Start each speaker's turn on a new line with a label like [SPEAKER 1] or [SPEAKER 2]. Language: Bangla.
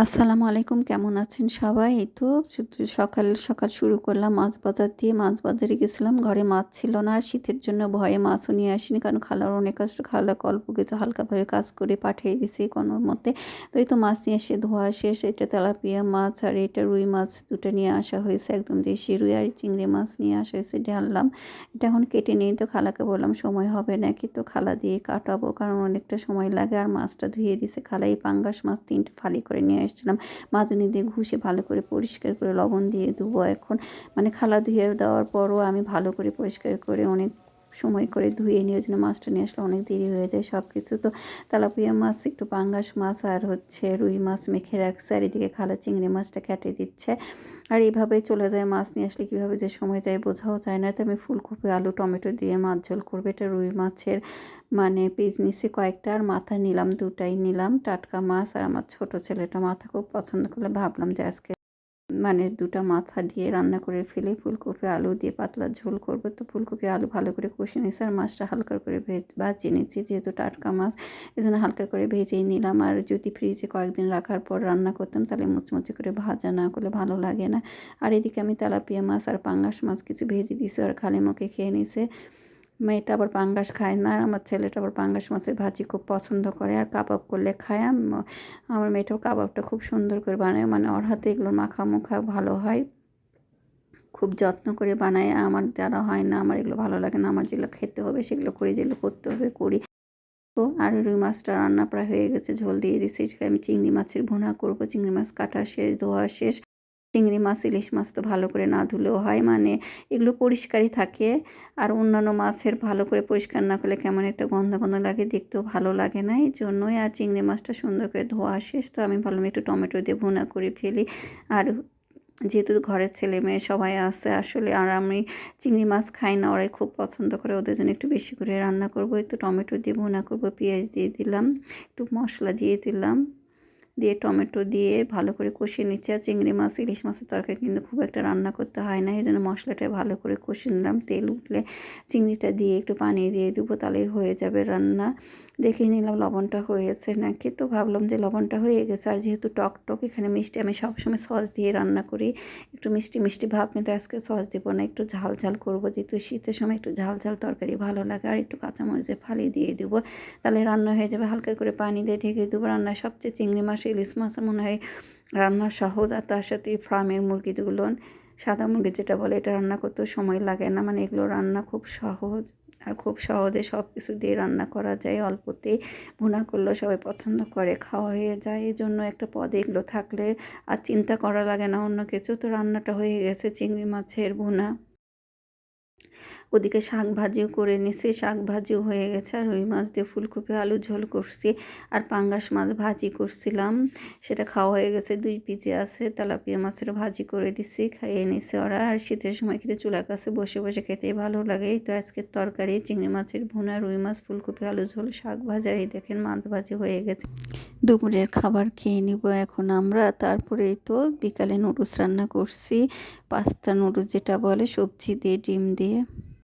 [SPEAKER 1] আসসালামু আলাইকুম, কেমন আছেন সবাই? এই তো সকাল সকাল শুরু করলাম মাছ বাজার দিয়ে। মাছ বাজারে গেছিলাম, ঘরে মাছ ছিল না। আর শীতের জন্য ভয়ে মাছও নিয়ে আসিনি, কারণ খালার অনেক কষ্ট। খালাকে অল্প কিছু হালকাভাবে কাজ করে পাঠিয়ে দিছি কোনোর মধ্যে। তো এই তো মাছ নিয়ে এসে ধোয়া শেষ। এটা তেলাপিয়া মাছ আর এটা রুই মাছ, দুটো নিয়ে আসা হয়েছে। একদম দেশি রুই আর চিংড়ি মাছ নিয়ে আসা হয়েছে, ঢাললাম। এটা এখন কেটে নিই। তো খালাকে বললাম সময় হবে নাকি, তো খালা দিয়ে কাটাবো, কারণ অনেকটা সময় লাগে। আর মাছটা ধুয়ে দিছে খালা। এই পাঙ্গাস মাছ 3টে ফালি করে নিয়ে এসেছিলাম। মাজনি দিয়ে ঘষে ভালো করে পরিষ্কার করে লবণ দিয়ে ধুবো এখন। মানে খালা ধুয়ে দেওয়ার পরও আমি ভালো করে পরিষ্কার করে অনেক সময় করে ধুয়ে নিয়ে, ওই জন্য মাছটা নিয়ে আসলে অনেক দেরি হয়ে যায়। সব কিছু তো তেলাপিয়া মাছ, একটু পাঙ্গাস মাছ আর রুই মাছ মেখে রাখছে। আর এদিকে খালা চিংড়ি মাছটা কেটে দিচ্ছে। আর এইভাবেই চলে যায়। মাছ নিয়ে আসলে কীভাবে যে সময় যায় বোঝাও যায় না। তো আমি ফুলকপি আলু টমেটো দিয়ে মাছ ঝোল করবো। এটা রুই মাছের মানে পিস নিছি কয়েকটা, আর মাথা নিলাম, দুটাই নিলাম টাটকা মাছ। আর আমার ছোট ছেলেটা মাথা খুব পছন্দ করলে ভাবলাম যে আজকে মানে দুটা মাথা দিয়ে রান্না করে ফেলি। ফুলকপি আলু দিয়ে পাতলা ঝোল করবো। তো ফুলকপি আলু ভালো করে কষে নিয়েছি, আর মাছটা হালকা করে ভাজিয়ে নিচ্ছি, যেহেতু টাটকা মাছ এই জন্য হালকা করে ভেজেই নিলাম। আর যদি ফ্রিজে কয়েকদিন রাখার পর রান্না করতাম তাহলে মুচমুচে করে ভাজা না করলে ভালো লাগে না। আর এদিকে আমি তেলাপিয়া মাছ আর পাঙ্গাস মাছ কিছু ভেজে দিয়েছি, আর খালি মুখে খেয়ে নিছে। মেয়েটা আবার পাঙ্গাস খায় না, আর আমার ছেলেটা আবার পাঙ্গাস মাছের ভাজি খুব পছন্দ করে, আর কাবাব করলে খায়। আমার মেয়েটাও কাবাবটা খুব সুন্দর করে বানায়, মানে ওর হাতে এগুলো মাখা মুখা ভালো হয়, খুব যত্ন করে বানায়। আমার দ্বারা হয় না, আমার এগুলো ভালো লাগে না। আমার যেগুলো খেতে হবে সেগুলো করি, যেগুলো করতে হবে করি। তো আর রুই মাছটা রান্না প্রায় হয়ে গেছে, ঝোল দিয়ে দিচ্ছি। আমি চিংড়ি মাছের ভুনা করবো। চিংড়ি মাছ কাটা শেষ, ধোয়া শেষ। চিংড়ি মাছ ইলিশ মাছ তো ভালো করে না ধুলেও হয়, মানে এগুলো পরিষ্কারই থাকে। আর অন্যান্য মাছের ভালো করে পরিষ্কার না করলে কেমন একটা গন্ধ গন্ধ লাগে, দেখতেও ভালো লাগে না। এই জন্যই। আর চিংড়ি মাছটা সুন্দর করে ধোয়া শেষ, তো আমি ভাবলাম একটু টমেটো দিয়ে ভুনা করে ফেলি। আর যেহেতু ঘরের ছেলে মেয়ে সবাই আছে আসলে, আর আমি চিংড়ি মাছ খাই না, ওরাই খুব পছন্দ করে, ওদের জন্য একটু বেশি করে রান্না করব। একটু টমেটো দিয়ে ভুনা করব, পেঁয়াজ দিয়ে দিলাম, একটু মশলা দিয়ে দিলাম, দিয়ে টমেটো দিয়ে ভালো করে কষিয়ে নিচ্ছি। আর চিংড়ি মাছ ইলিশ মাছের তরকারি কিন্তু খুব একটা রান্না করতে হয় না, এই জন্য মশলাটা ভালো করে কষিয়ে নিলাম। তেল উঠলে চিংড়িটা দিয়ে একটু পানি দিয়ে দেবো, তাহলেই হয়ে যাবে রান্না। দেখে নিলাম লবণটা হয়েছে নাকি, তো ভাবলাম যে লবণটা হয়ে গেছে। আর যেহেতু টক টক এখানে মিষ্টি, আমি সবসময় সস দিয়ে রান্না করি, একটু মিষ্টি মিষ্টি ভাব, কিন্তু আজকে সস দেবো না, একটু ঝাল ঝাল করবো, যেহেতু শীতের সময় একটু ঝাল ঝাল তরকারি ভালো লাগে। আর একটু কাঁচামরিচে ফালি দিয়ে দেবো, তাহলে রান্না হয়ে যাবে। হালকা করে পানি দিয়ে ঢেকে দেবো। রান্না সবচেয়ে চিংড়ি মাছ ইলিশ মাছ মনে হয় রান্না সহজ। আর তার সাথে ফার্মের মুরগিগুলো, সাদা মুরগি যেটা বলে, এটা রান্না করতেও সময় লাগে না, মানে এগুলো রান্না খুব সহজ। আর খুব সহজে সব কিছু দিয়ে রান্না করা যায়, অল্পতেই ভুনা করলেও সবাই পছন্দ করে, খাওয়া হয়ে যায়। এই জন্য একটা পদে এগুলো থাকলে আর চিন্তা করা লাগে না অন্য কিছু। তো রান্নাটা হয়ে গেছে, চিংড়ি মাছের ভুনা। ওদিকে শাক ভাজিও করে নিছি, শাক ভাজিও হয়ে গেছে। আর রুই মাছ দিয়ে ফুলকপি আলু ঝোল করছি, আর পাঙ্গাস মাছ ভাজি করছিলাম, সেটা খাওয়া হয়ে গেছে। 2 পিসে আছে, তেলাপিয়া মাছের ভাজি করে দিছি, খাইয়ে নিছে ওরা। আর শীতের সময় কিন্তু চুলার কাছে বসে বসে খেতেই ভালো লাগে। এই তো আজকের তরকারি চিংড়ি মাছের ভুনা, রুই মাছ, ফুলকপি আলু ঝোল, শাক ভাজা। এই দেখেন মাছ ভাজি হয়ে গেছে। দুপুরের খাবার খেয়ে নিব এখন আমরা। তারপরেই তো বিকালে নুডলস রান্না করছি, পাস্তা নুডলস যেটা বলে, সবজি দিয়ে ডিম দিয়ে।